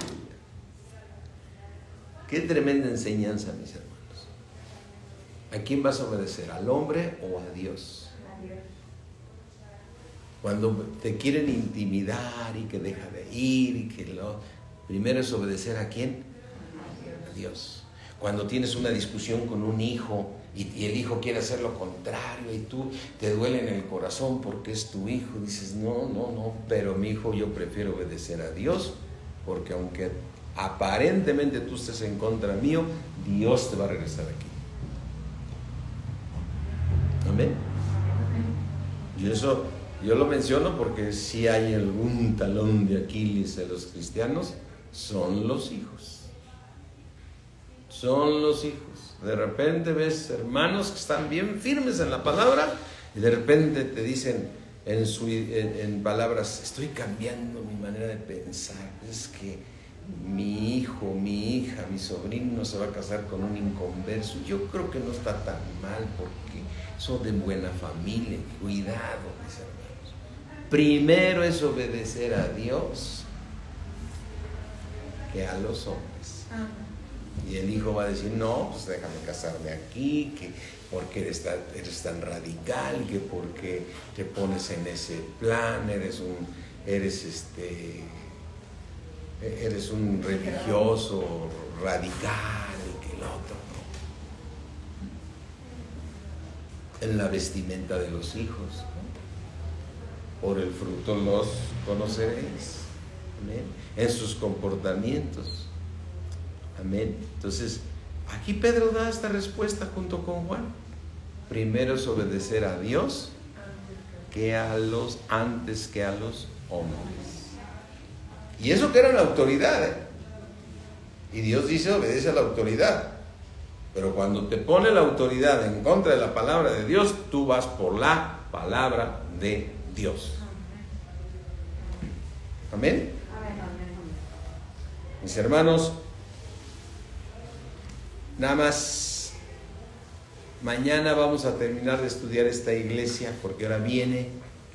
Qué tremenda enseñanza, mis hermanos. ¿A quién vas a obedecer? ¿Al hombre o a Dios? A Dios. Cuando te quieren intimidar y que deja de ir y que primero es obedecer ¿a quién? A Dios. Cuando tienes una discusión con un hijo y el hijo quiere hacer lo contrario y tú te duele en el corazón porque es tu hijo, dices no, pero mi hijo, yo prefiero obedecer a Dios, porque aunque aparentemente tú estés en contra mío, Dios te va a regresar aquí. Amén. Y eso yo lo menciono porque si hay algún talón de Aquiles de los cristianos, son los hijos. Son los hijos. De repente ves hermanos que están bien firmes en la palabra y de repente te dicen en palabras, estoy cambiando mi manera de pensar. Es que mi hijo, mi hija, mi sobrino se va a casar con un inconverso. Yo creo que no está tan mal porque son de buena familia. Cuidado, mis hermanos. Primero es obedecer a Dios que a los hombres. Y el hijo va a decir, no, pues déjame casarme aquí, que porque eres tan radical, que porque te pones en ese plan, eres un religioso radical, y que el otro, ¿no? En la vestimenta de los hijos, ¿no? Por el fruto los conoceréis. Amén. En sus comportamientos. Amén. Entonces, aquí Pedro da esta respuesta junto con Juan. Primero es obedecer a Dios antes que a los hombres. Y eso que era la autoridad, ¿eh? Y Dios dice, obedece a la autoridad. Pero cuando te pone la autoridad en contra de la palabra de Dios, tú vas por la palabra de Dios. Amén. Mis hermanos, nada más, mañana vamos a terminar de estudiar esta iglesia, porque ahora viene,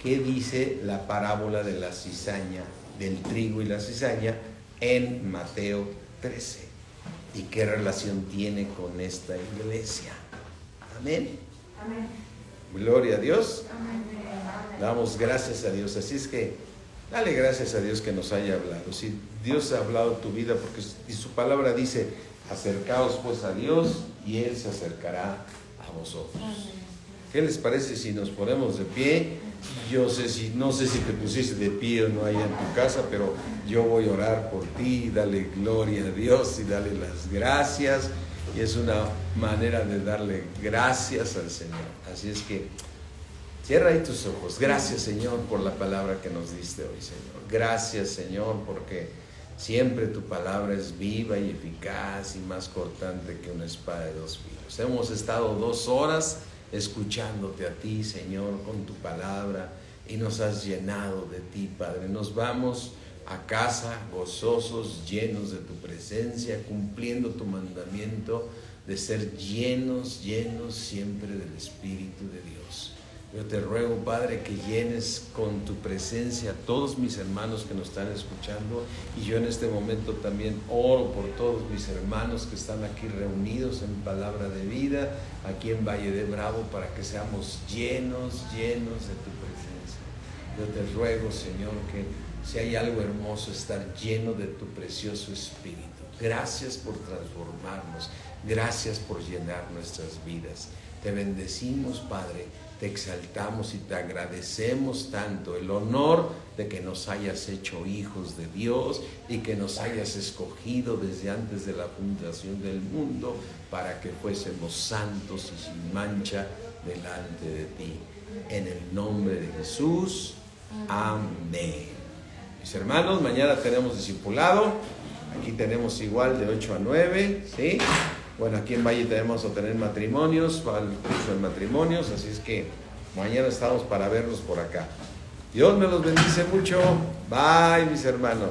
¿qué dice la parábola de la cizaña, del trigo y la cizaña en Mateo 13? ¿Y qué relación tiene con esta iglesia? Amén. Amén. Gloria a Dios. Amén. Damos gracias a Dios. Así es que dale gracias a Dios que nos haya hablado. Si Dios ha hablado tu vida, porque su palabra dice, acercaos pues a Dios y Él se acercará a vosotros. ¿Qué les parece si nos ponemos de pie? No sé si te pusiste de pie o no allá en tu casa, pero yo voy a orar por ti, dale gloria a Dios y dale las gracias. Y es una manera de darle gracias al Señor. Así es que cierra ahí tus ojos. Gracias, Señor, por la palabra que nos diste hoy, Señor. Gracias, Señor, porque siempre tu palabra es viva y eficaz y más cortante que una espada de dos filos. Hemos estado 2 horas escuchándote a ti, Señor, con tu palabra, y nos has llenado de ti, Padre. Nos vamos a casa gozosos, llenos de tu presencia, cumpliendo tu mandamiento de ser llenos siempre del Espíritu de Dios. Yo te ruego, Padre, que llenes con tu presencia a todos mis hermanos que nos están escuchando, y yo en este momento también oro por todos mis hermanos que están aquí reunidos en Palabra de Vida, aquí en Valle de Bravo, para que seamos llenos de tu presencia. Yo te ruego, Señor, que si hay algo hermoso, estar lleno de tu precioso Espíritu. Gracias por transformarnos, gracias por llenar nuestras vidas. Te bendecimos, Padre. Te exaltamos y te agradecemos tanto el honor de que nos hayas hecho hijos de Dios y que nos hayas escogido desde antes de la fundación del mundo para que fuésemos santos y sin mancha delante de ti. En el nombre de Jesús, amén. Mis hermanos, mañana tenemos discipulado. Aquí tenemos igual de 8 a 9, ¿sí? Bueno, aquí en Valle vamos a tener matrimonios, para el curso de matrimonios, así es que mañana estamos para vernos por acá. Dios me los bendice mucho. Bye, mis hermanos.